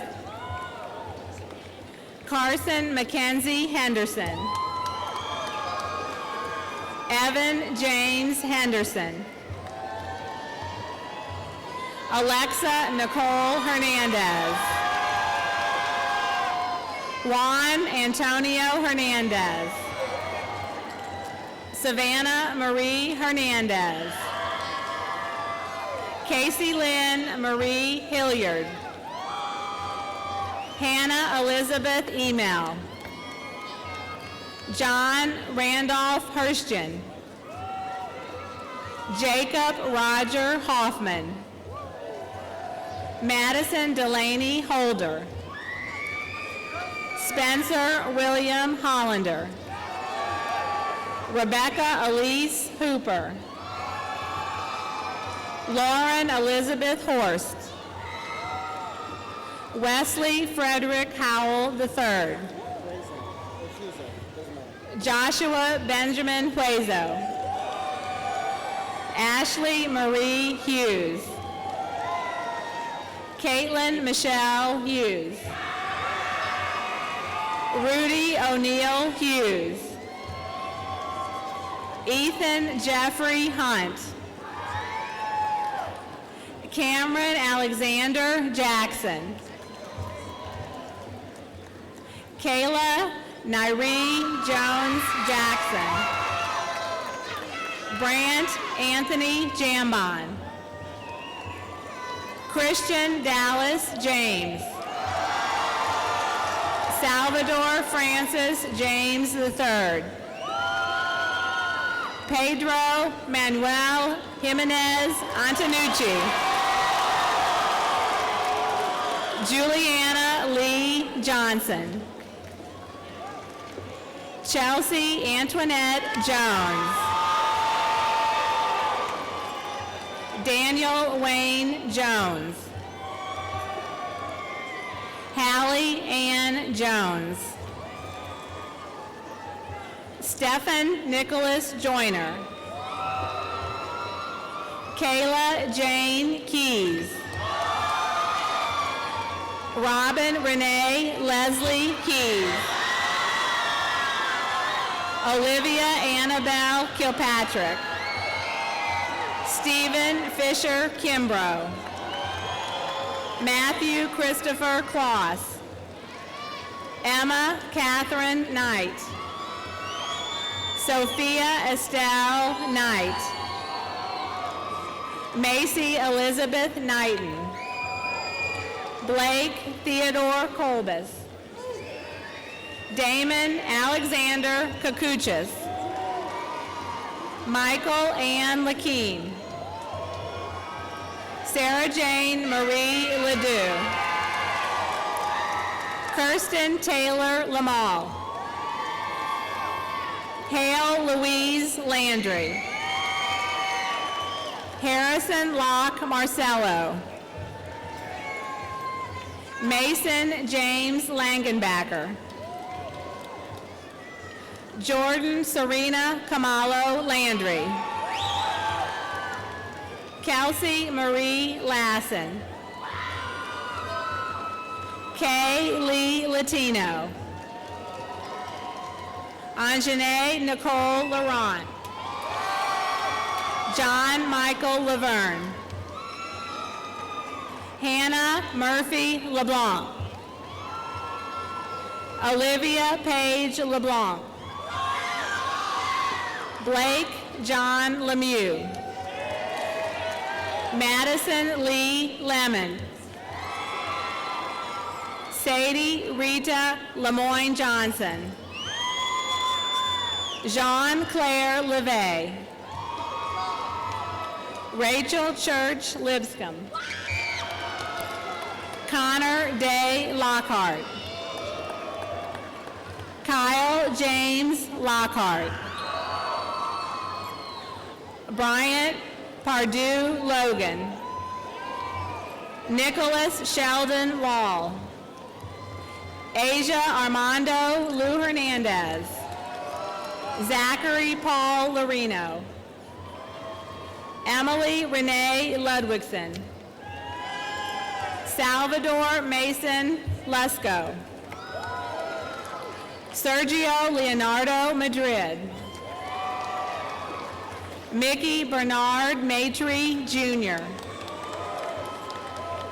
Carson Mackenzie Henderson. Evan James Henderson. Alexa Nicole Hernandez. Juan Antonio Hernandez. Savannah Marie Hernandez. Casey Lynn Marie Hilliard. Hannah Elizabeth Email. John Randolph Hirschgen. Jacob Roger Hoffman. Madison Delaney Holder. Spencer William Hollander. Rebecca Elise Hooper. Lauren Elizabeth Horst. Wesley Frederick Howell III. Joshua Benjamin Huezo. Ashley Marie Hughes. Caitlin Michelle Hughes. Rudy O'Neill Hughes. Ethan Jeffrey Hunt. Cameron Alexander Jackson. Kayla Nyree Jones Jackson. Brant Anthony Jambon. Christian Dallas James. Salvador Francis James III. Pedro Manuel Jimenez Antonucci. Juliana Lee Johnson. Chelsea Antoinette Jones. Daniel Wayne Jones. Hallie Ann Jones. Stephen Nicholas Joyner. Kayla Jane Keys. Robin Renee Leslie Keys. Olivia Annabelle Kilpatrick. Stephen Fisher Kimbrough. Matthew Christopher Kloss. Emma Catherine Knight. Sophia Estelle Knight. Macy Elizabeth Knighton. Blake Theodore Kolbus. Damon Alexander Kakuchis. Michael Ann Lakeen. Sarah Jane Marie Ledoux. Kirsten Taylor Lamal. Hale Louise Landry. Harrison Locke Marcello. Mason James Langenbacker. Jordan Serena Kamalo Landry. Kelsey Marie Lassen. Kay Lee Latino. Anjanae Nicole Laurent. John Michael Laverne. Hannah Murphy LeBlanc. Olivia Page LeBlanc. Blake John Lemieux. Madison Lee Lemon. Sadie Rita Lemoyne Johnson. Jean-Claire LeVay. Rachel Church Lipscomb. Connor Day Lockhart. Kyle James Lockhart. Bryant Pardue Logan. Nicholas Sheldon Wall. Asia Armando Lou Hernandez. Zachary Paul Lorino. Emily Renee Ludwigson. Salvador Mason Lusko. Sergio Leonardo Madrid. Mickey Bernard Maitre Jr.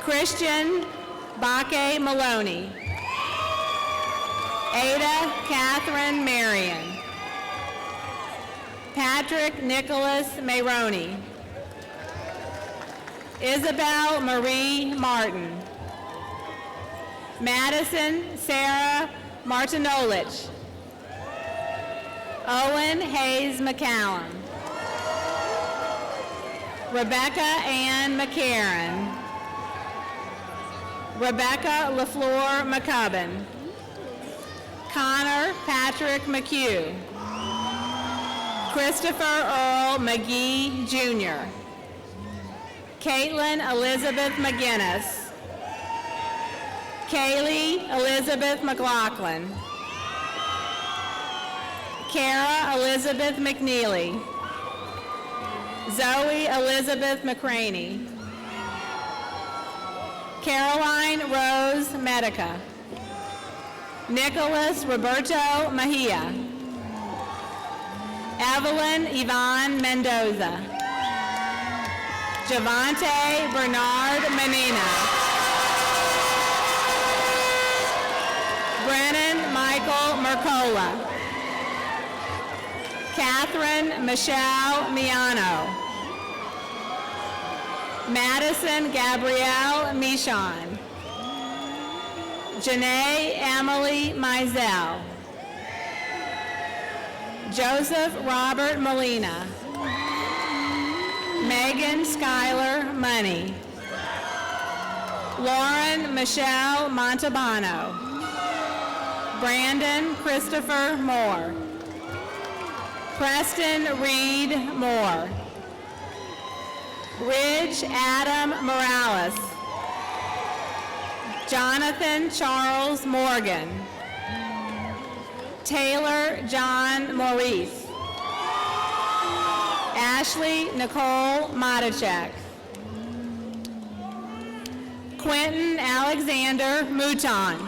Christian Baque Maloney. Ada Catherine Marion. Patrick Nicholas Maroney. Isabel Marie Martin. Madison Sarah Martinolich. Owen Hayes McCallum. Rebecca Ann McCarran. Rebecca LaFleur McCubbin. Connor Patrick McHugh. Christopher Earl McGee Jr. Caitlin Elizabeth McGinnis. Kaylee Elizabeth McLaughlin. Kara Elizabeth McNeely. Zoe Elizabeth McCraney. Caroline Rose Medica. Nicholas Roberto Mejia. Evelyn Yvonne Mendoza. Javante Bernard Menina. Brennan Michael Mercola. Catherine Michelle Miano. Madison Gabrielle Michon. Janae Emily Mizell. Joseph Robert Molina. Megan Schuyler Money. Lauren Michelle Montalbano. Brandon Christopher Moore. Preston Reed Moore. Ridge Adam Morales. Jonathan Charles Morgan. Taylor John Maurice. Ashley Nicole Matichak. Quentin Alexander Mouton.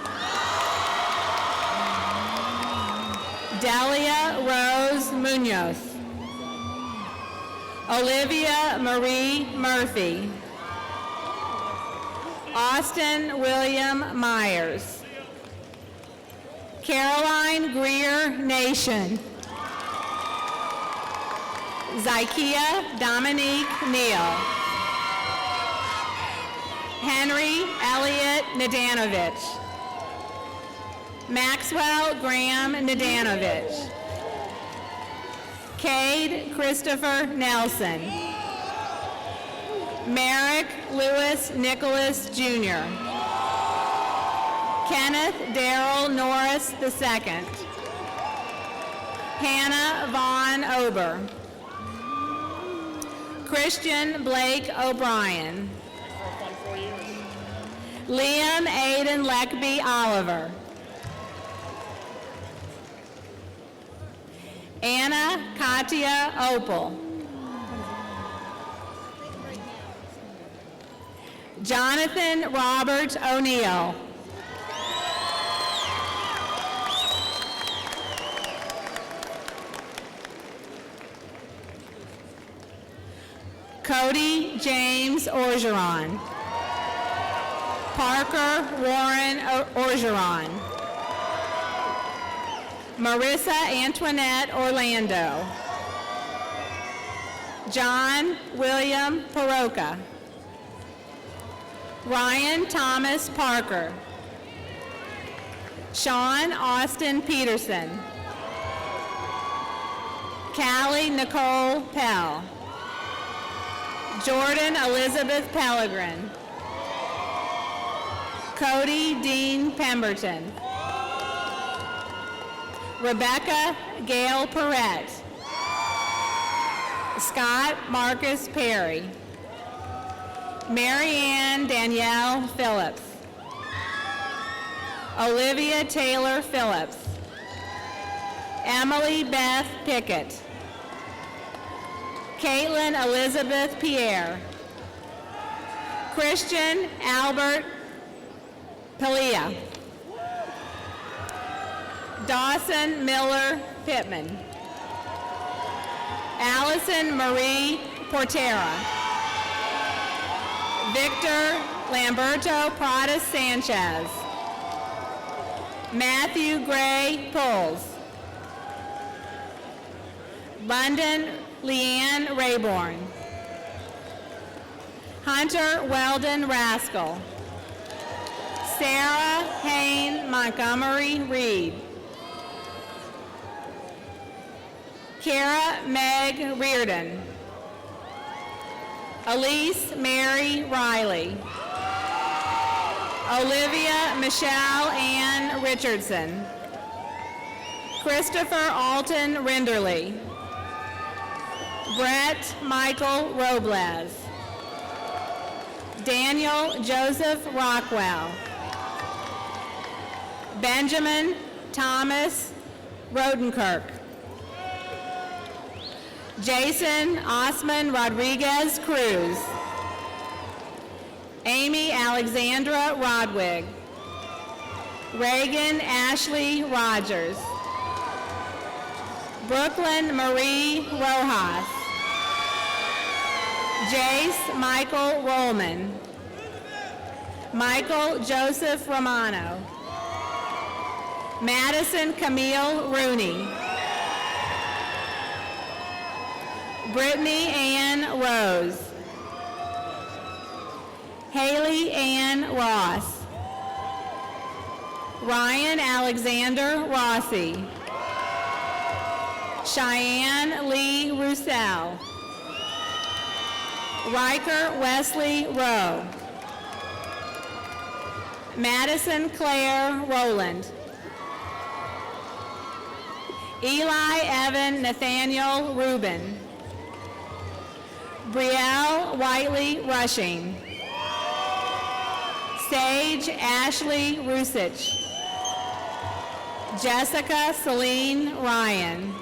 Delia Rose Munoz. Olivia Marie Murphy. Austin William Myers. Caroline Greer Nation. Zykia Dominique Neal. Henry Elliott Nadanovich. Maxwell Graham Nadanovich. Cade Christopher Nelson. Merrick Lewis Nicholas Jr. Kenneth Darrell Norris II. Hannah Vaughn Ober. Christian Blake O'Brien. Liam Aiden Leckby Oliver. Anna Katia Opal. Jonathan Robert O'Neill. Cody James Orgeron. Parker Warren Orgeron. Marissa Antoinette Orlando. John William Paroka. Ryan Thomas Parker. Sean Austin Peterson. Callie Nicole Pell. Jordan Elizabeth Pellegrin. Cody Dean Pemberton. Rebecca Gail Perrette. Scott Marcus Perry. Marianne Danielle Phillips. Olivia Taylor Phillips. Emily Beth Pickett. Caitlin Elizabeth Pierre. Christian Albert Pelia. Dawson Miller Pittman. Allison Marie Portera. Victor Lamberto Pradas Sanchez. Matthew Gray Pulls. London Leanne Rayborn. Hunter Weldon Rascal. Sarah Hain Montgomery Reed. Kara Meg Reardon. Elise Mary Riley. Olivia Michelle Ann Richardson. Christopher Alton Rinderly. Brett Michael Robles. Daniel Joseph Rockwell. Benjamin Thomas Rodenkirk. Jason Osman Rodriguez Cruz. Amy Alexandra Rodwig. Reagan Ashley Rogers. Brooklyn Marie Rojas. Jace Michael Rollman. Michael Joseph Romano. Madison Camille Rooney. Brittany Ann Rose. Haley Ann Ross. Ryan Alexander Rossi. Cheyenne Lee Roussel. Riker Wesley Rowe. Madison Claire Rowland. Eli Evan Nathaniel Rubin. Brielle Whiteley Rushing. Sage Ashley Rusich. Jessica Celine Ryan.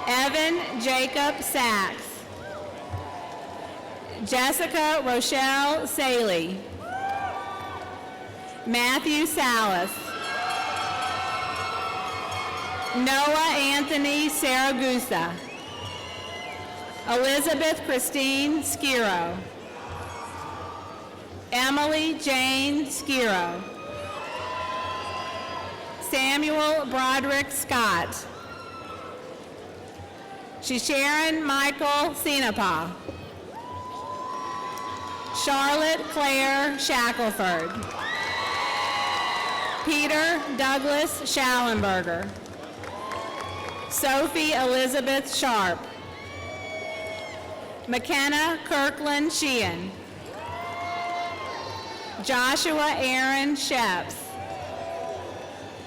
Evan Jacob Sachs. Jessica Rochelle Saley. Matthew Salas. Noah Anthony Saragusa. Elizabeth Christine Skiro. Emily Jane Skiro. Samuel Broderick Scott. Shisharon Michael Sinapa. Charlotte Claire Shackelford. Peter Douglas Schallenberger. Sophie Elizabeth Sharp. McKenna Kirkland Sheehan. Joshua Aaron Sheps.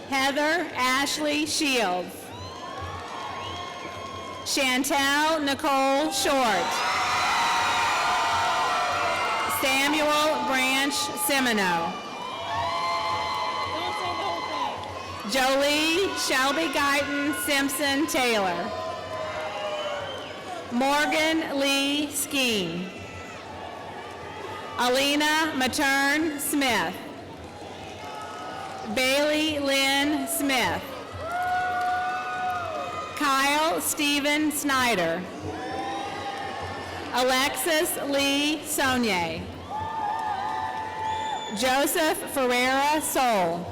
Heather Ashley Shields. Chantel Nicole Short. Samuel Branch Semino. Jolie Shelby Guyton Simpson Taylor. Morgan Lee Skeen. Alina Matern Smith. Bailey Lynn Smith. Kyle Stephen Snyder. Alexis Lee Saunier. Joseph Ferreira Soul.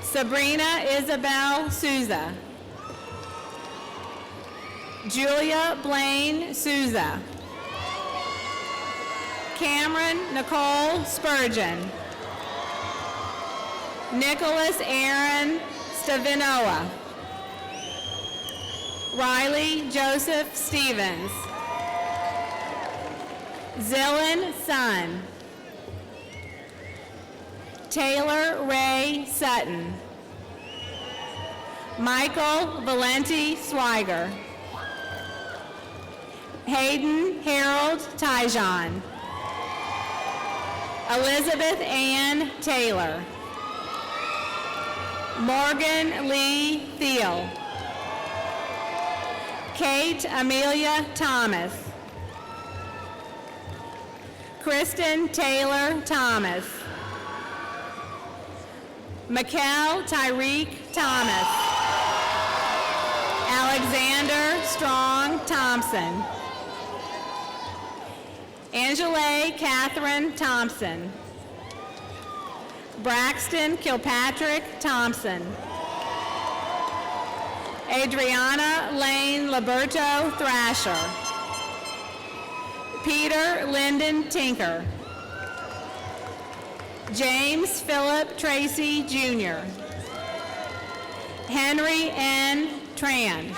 Sabrina Isabel Souza. Julia Blaine Souza. Cameron Nicole Spurgeon. Nicholas Aaron Stavinoa. Riley Joseph Stevens. Zillan Sun. Taylor Ray Sutton. Michael Valenti Swiger. Hayden Harold Tyjon. Elizabeth Ann Taylor. Morgan Lee Thiel. Kate Amelia Thomas. Kristen Taylor Thomas. Mikkel Tyreek Thomas. Alexander Strong Thompson. Angela Catherine Thompson. Braxton Kilpatrick Thompson. Adriana Lane Liberto Thrasher. Peter Lyndon Tinker. James Philip Tracy Jr. Henry N. Tran.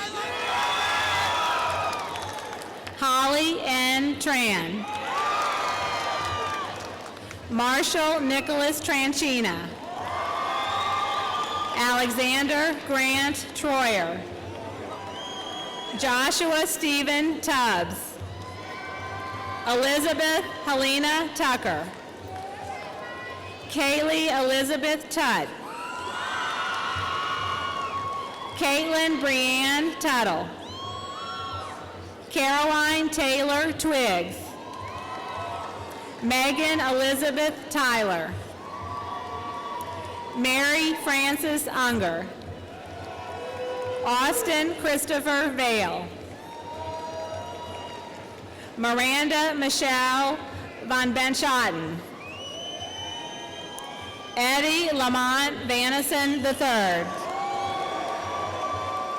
Holly N. Tran. Marshall Nicholas Tranchina. Alexander Grant Troyer. Joshua Stephen Tubbs. Elizabeth Helena Tucker. Kaylee Elizabeth Tutt. Caitlin Brianne Tuttle. Caroline Taylor Twiggs. Megan Elizabeth Tyler. Mary Frances Unger. Austin Christopher Vale. Miranda Michelle Von Benschoten. Eddie Lamont Vanison III.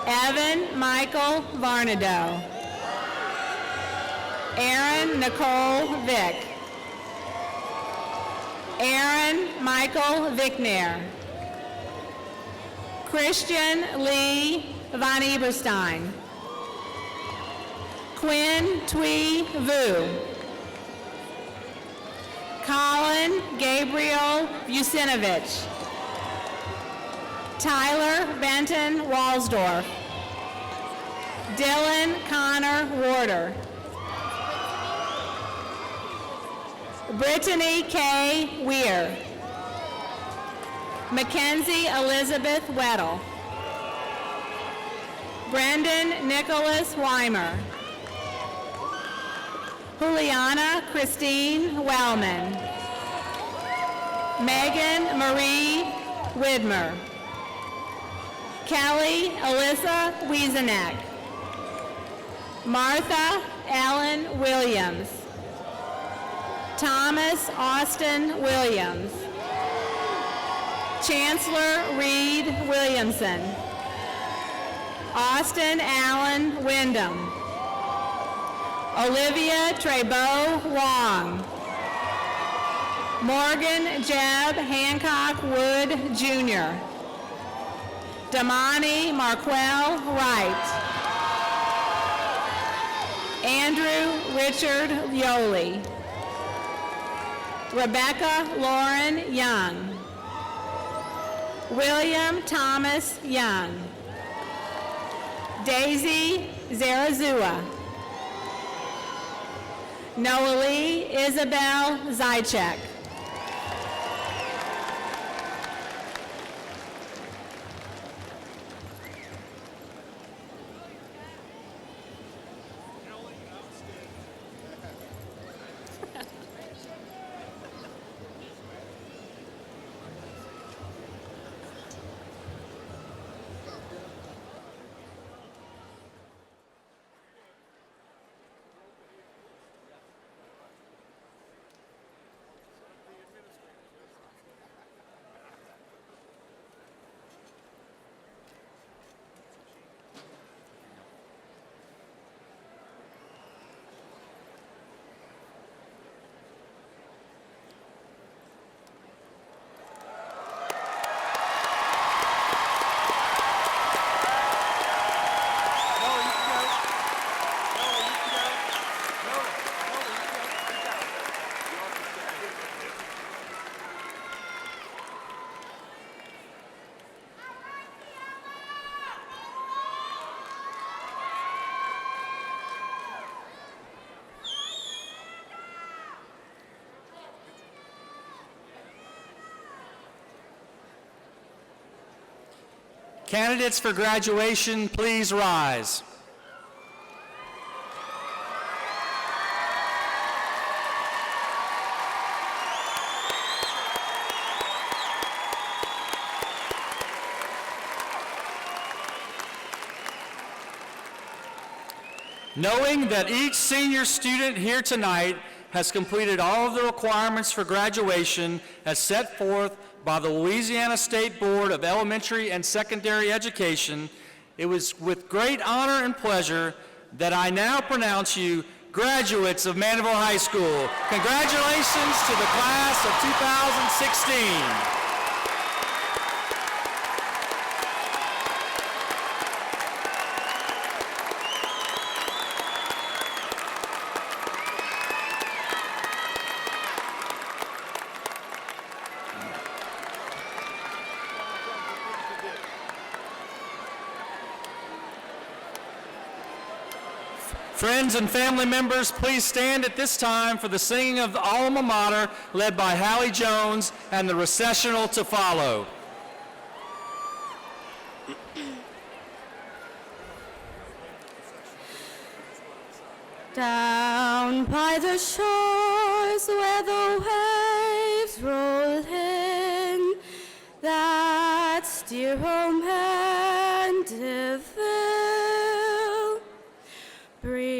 Evan Michael Varnado. Aaron Nicole Vick. Aaron Michael Vickner. Christian Lee Von Eberstein. Quinn Twee Vu. Colin Gabriel Vucinovich. Tyler Benton Walsdorf. Dylan Connor Warder. Brittany K. Weir. Mackenzie Elizabeth Weddle. Brendan Nicholas Weimer. Juliana Christine Wellman. Megan Marie Widmer. Kelly Alyssa Wieseneck. Martha Ellen Williams. Thomas Austin Williams. Chancellor Reed Williamson. Austin Allen Wyndham. Olivia Trebeau Wong. Morgan Jeb Hancock Wood Jr. Damani Marquell Wright. Andrew Richard Yoli. Rebecca Lauren Young. William Thomas Young. Daisy Zarazua. Noelie Isabel Zychek. Candidates for graduation, please rise. Knowing that each senior student here tonight has completed all of the requirements for graduation as set forth by the Louisiana State Board of Elementary and Secondary Education, it was with great honor and pleasure that I now pronounce you graduates of Mandeville High School. Congratulations to the class of 2016. Friends and family members, please stand at this time for the singing of the Alma Mater led by Hallie Jones and the recessional to follow. Down by the shores where the waves roll in, that's dear old Mandeville. Breathe